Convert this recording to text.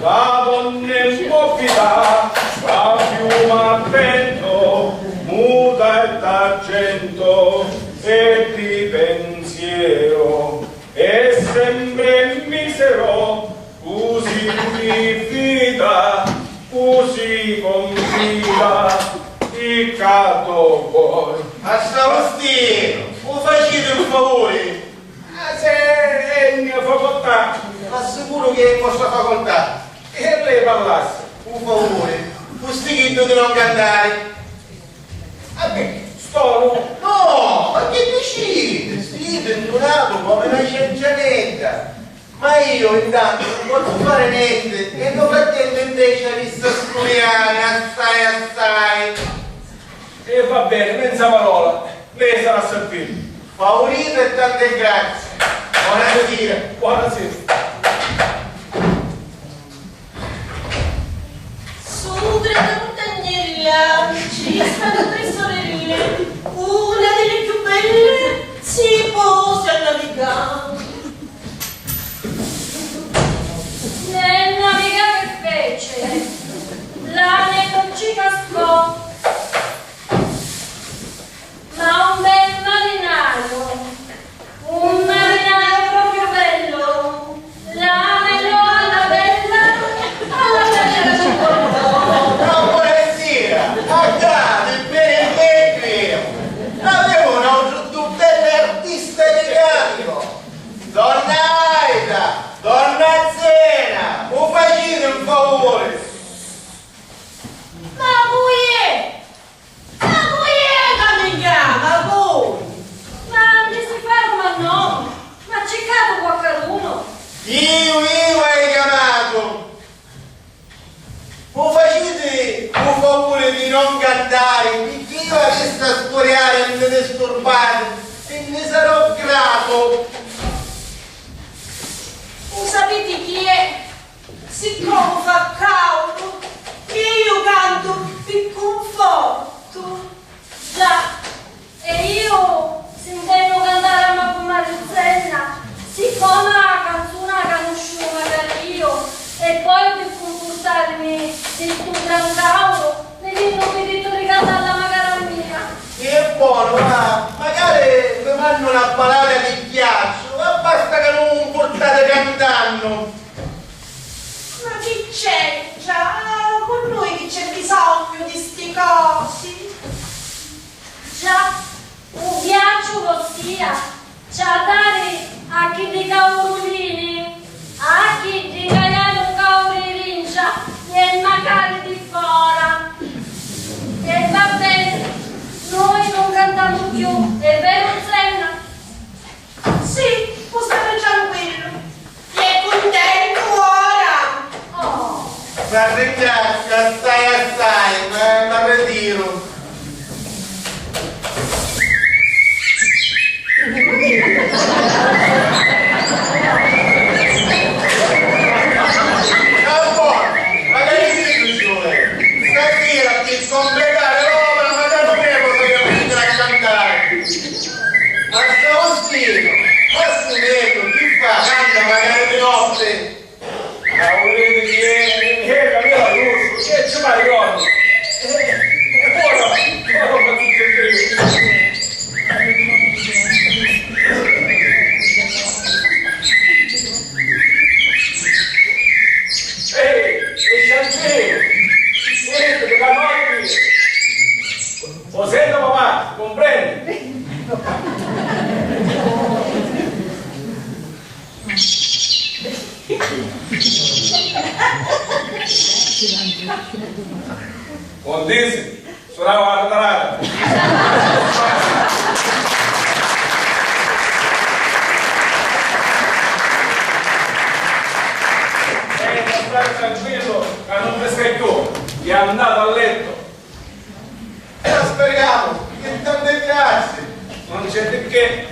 La donna immobile, la piuma a vento, muta e d'argento e di pensiero, e sempre misero, così vita, così confida, il cato poi. Ma Savastino, mi facete un favore? Se è mia facoltà, Ma sicuro che è vostra facoltà? e lei parlasse. Un favore, questo chitto di non cantare. Vabbè, sto No, ma che decide? Siete intonato come una ciancianetta. Ma io intanto non posso fare niente e nel frattempo invece ha visto studiare assai. e va bene, senza parola, lei sarà servito. Favorito e tante grazie. Buonasera. Buonasera. Su tre montagnella ci stanno tre sorelle, una delle più belle si pose a navigare. Nel navigare fece, l'ane non ci cascò, ma un bel marinaio proprio bello, l'anello alla bella ci portò. No, buonasera. Guardate, bene vero. Avevo un altro belle artista di canto. Donna Aida, donna Zena, mi facete un favore. Ma voi è che mi chiama voi? Ma non si ferma no, ma c'è capo qualcuno? Io hai chiamato. Mi facete un favore di non cantare, perché io adesso a storiare non mi disturbate e ne sarò grato. Non sapete chi è? Siccome fa caldo, che io canto per conforto. Già, e io sentendo cantare a Mamma Marizzella, siccome la canzone la conoscevo magari io, e poi per confortarmi del tuo gran cavolo, mi dico che ti ho ricantarla magari a mia. Che buono, ma magari mi fanno una ballata di ghiaccio, ma basta che non portate cantando. Ma chi c'entra? Con noi che c'è bisogno di sti cosi? Già, un ghiaccio ossia, c'è a dare a chi di caurolini, a chi di cagliare un cauririncia e magari di fora. E va bene, noi non cantiamo più, è vero Zenna? Sì, può stare tranquillo. Ti è contento ora? Oh. Ma ringrazio, assai, ma ritiro. Magari si vuole. Stasera per completare l'opera, magari non è cosa che venite a cantare. Ma Savastino, ma studento, chi fa? Canta magari di notte. La volete dire, la mia luce, che ci fa ricordo? Ora ma tutti e tre. Ehi, e Santino, senti che la notte, lo sento papà, comprendi? Condisi, suonava la tarata. Stare tranquillo che non pesca più, gli è andato a letto. Speriamo, che tante grazie. Non c'è di che.